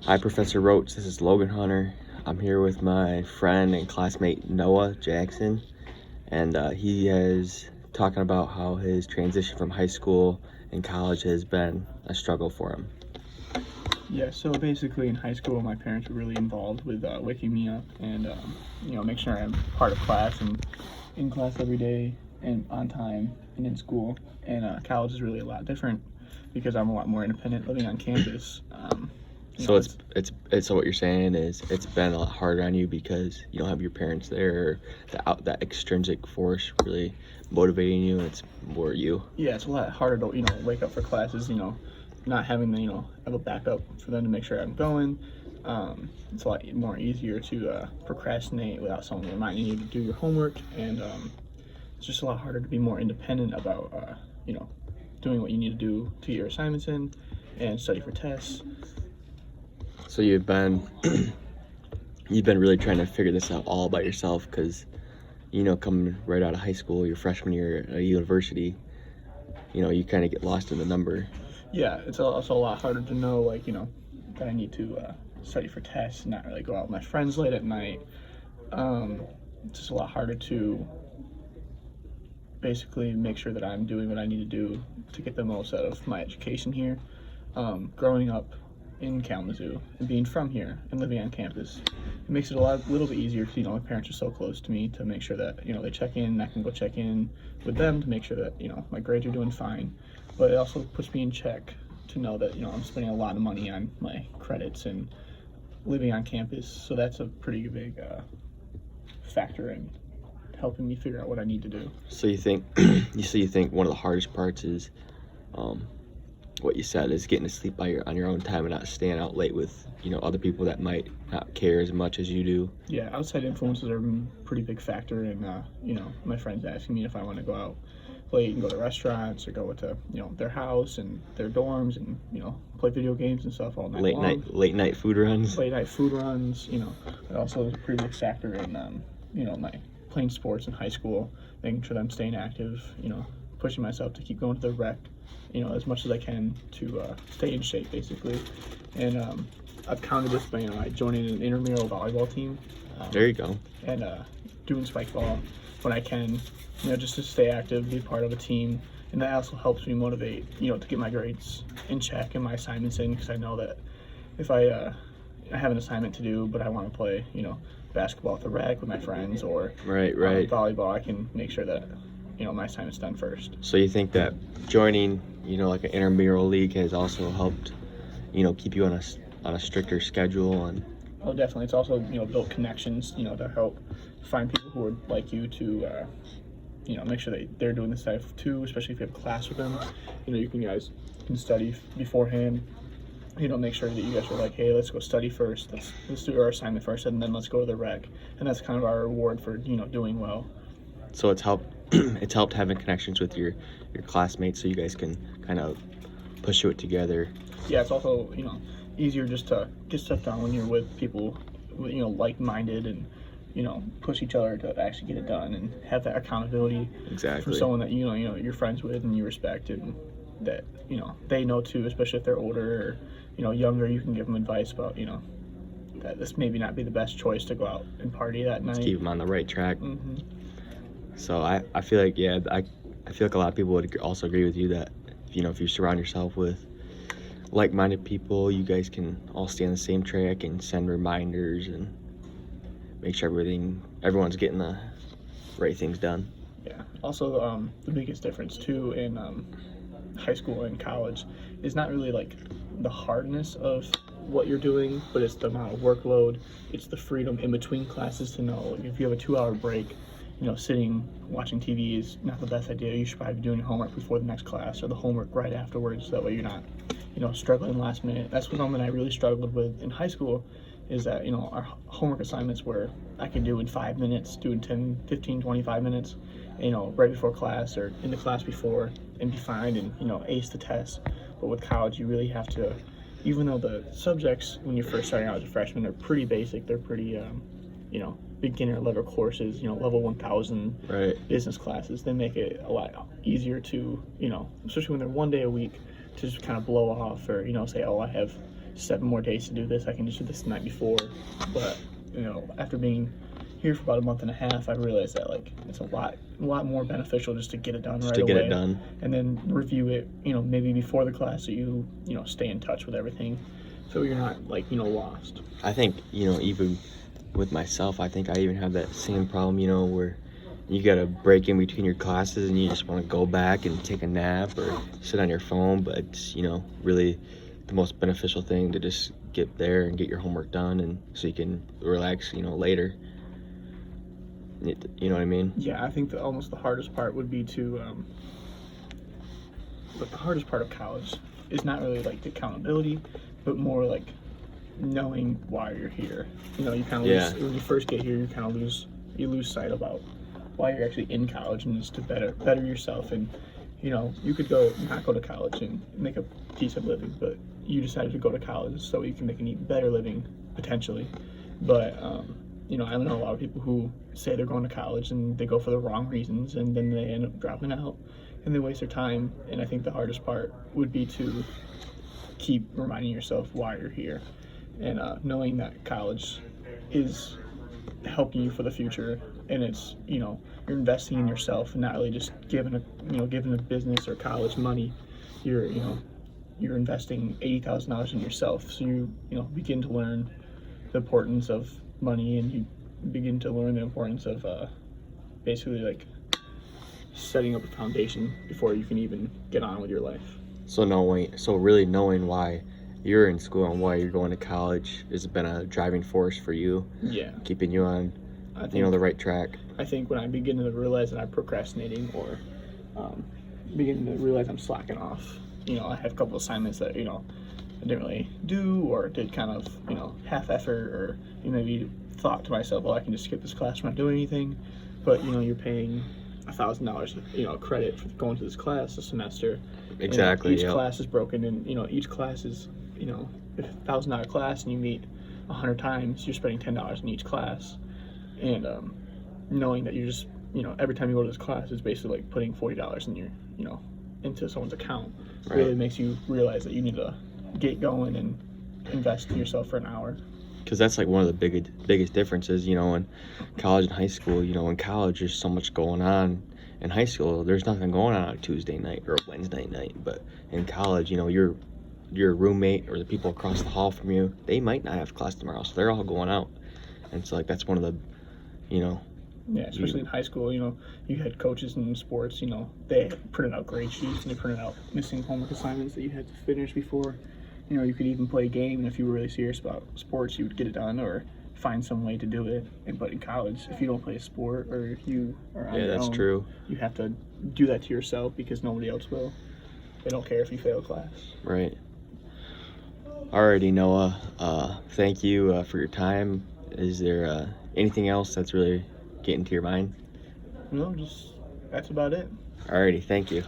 Hi, Professor Roach. This is Logan Hunter. I'm here with my friend and classmate Noah Jackson, and he is talking about how his transition from high school and college has been a struggle for him. Yeah, so basically in high school, my parents were really involved with waking me up and, make sure I'm part of class and in class every day and on time and in school. And college is really a lot different because I'm a lot more independent living on campus. So so what you're saying is it's been a lot harder on you because you don't have your parents there, or that extrinsic force really motivating you, and it's more you. Yeah, it's a lot harder to, wake up for classes, not having the, have a backup for them to make sure I'm going. It's a lot more easier to procrastinate without someone reminding you to do your homework, and it's just a lot harder to be more independent about, doing what you need to do to get your assignments in and study for tests. So you've been really trying to figure this out all by yourself because, coming right out of high school, your freshman year at university, you kind of get lost in the number. Yeah, it's also a lot harder to know, that I need to study for tests and not really go out with my friends late at night. It's just a lot harder to basically make sure that I'm doing what I need to do to get the most out of my education here. Growing up in Kalamazoo and being from here and living on campus, it makes it a little bit easier because my parents are so close to me to make sure that they check in and I can go check in with them to make sure that my grades are doing fine. But it also puts me in check to know that I'm spending a lot of money on my credits and living on campus, so that's a pretty big factor in helping me figure out what I need to do. So you think one of the hardest parts is what you said is getting to sleep on your own time and not staying out late with other people that might not care as much as you do. Yeah, outside influences are a pretty big factor in my friends asking me if I want to go out late and go to restaurants or go to their house and their dorms and play video games and stuff all night long. Late night food runs. It also is a pretty big factor in my playing sports in high school, making sure that I'm staying active, pushing myself to keep going to the rec as much as I can to stay in shape, basically. And I've counted this by joining an intramural volleyball team. There you go. And doing spike ball when I can, just to stay active, be part of a team. And that also helps me motivate, to get my grades in check and my assignments in, because I know that if I have an assignment to do, but I want to play, basketball at the rec with my friends or volleyball, I can make sure that my assignment's done first. So you think that joining, like an intramural league has also helped, keep you on a stricter schedule? And oh, definitely. It's also built connections, to help find people who are like you to make sure that they're doing this stuff too, especially if you have class with them. You guys can study beforehand. Make sure that you guys are like, hey, let's go study first. Let's do our assignment first, and then let's go to the rec. And that's kind of our reward for doing well. So it's helped having connections with your classmates, so you guys can kind of push it together. Yeah, it's also easier just to get stuff done when you're with people like-minded and push each other to actually get it done and have that accountability from someone that you're friends with and you respect, and that they know too, especially if they're older or younger. You can give them advice about that this maybe not be the best choice to go out and party that night. Let's keep them on the right track. Mm-hmm. So I feel like I feel like a lot of people would also agree with you that if you surround yourself with like-minded people, you guys can all stay on the same track and send reminders and make sure everyone's getting the right things done. Yeah. Also, the biggest difference too in high school and college is not really like the hardness of what you're doing, but it's the amount of workload. It's the freedom in between classes to know if you have a 2-hour break. Sitting watching TV is not the best idea. You should probably be doing your homework before the next class or the homework right afterwards. That way you're not, struggling last minute. That's something I really struggled with in high school, is that, our homework assignments were I could do in 5 minutes, do in 10, 15, 25 minutes, right before class or in the class before, and be fine and, ace the test. But with college, you really have to, even though the subjects when you're first starting out as a freshman are pretty basic, they're pretty, beginner level courses, level 1000 business classes, they make it a lot easier to, especially when they're one day a week, to just kind of blow off or, say, oh, I have 7 more days to do this. I can just do this the night before. But, you know, after being here for about a month and a half, I realized that, like, it's a lot more beneficial just to get it done right away. Just to get it done. And then review it, you know, maybe before the class, so you know, stay in touch with everything, so you're not, like, you know, lost. I think, you know, even with myself, I think I even have that same problem, you know, where you got a break in between your classes and you just want to go back and take a nap or sit on your phone, but it's, you know, really the most beneficial thing to just get there and get your homework done, and so you can relax, you know, later. You know what I mean? Yeah, I think that almost the hardest part would be to, but the hardest part of college is not really like the accountability, but more like knowing why you're here. You know, you kind of lose, when you first get here, you lose sight about why you're actually in college, and it's to better yourself. And, you know, you could not go to college and make a decent living, but you decided to go to college so you can make an even better living potentially. But you know, I know a lot of people who say they're going to college and they go for the wrong reasons, and then they end up dropping out and they waste their time. And I think the hardest part would be to keep reminding yourself why you're here, and knowing that college is helping you for the future, and it's, you know, you're investing in yourself and not really just giving a business or college money. You're investing $80,000 in yourself, so you begin to learn the importance of money, and you begin to learn the importance of basically like setting up a foundation before you can even get on with your life. So really knowing why you're in school and why you're going to college has been a driving force for you. Yeah. Keeping you on, the right track. I think when I begin to realize that I'm procrastinating, or begin to realize I'm slacking off, you know, I have a couple assignments that, you know, I didn't really do, or did kind of, you know, half effort, or maybe thought to myself, well, I can just skip this class, I'm not doing anything. But, you know, you're paying $1,000, you know, credit for going to this class a semester. Exactly. Each class is broken, and, you know, each class is, you know, if $1,000 class and you meet 100 times, you're spending $10 in each class. And knowing that you're just, you know, every time you go to this class, it's basically like putting $40 in your, you know, into someone's account. Right. Really makes you realize that you need to get going and invest in yourself for an hour. Because that's like one of the biggest differences, you know, in college and high school. You know, in college there's so much going on. In high school there's nothing going on a Tuesday night or a Wednesday night, but in college, you know, your roommate or the people across the hall from you, they might not have class tomorrow, so they're all going out. And so like that's one of the, you know, yeah, especially in high school, you know, you had coaches in sports, you know, they printed out grade sheets and they printed out missing homework assignments that you had to finish before, you know, you could even play a game. And if you were really serious about sports, you would get it done or find some way to do it. But in college, if you don't play a sport, or if you are on your own, true. You have to do that to yourself because nobody else will. They don't care if you fail class. Right. Alrighty, Noah. Thank you for your time. Is there anything else that's really getting to your mind? No, that's about it. Alrighty, thank you.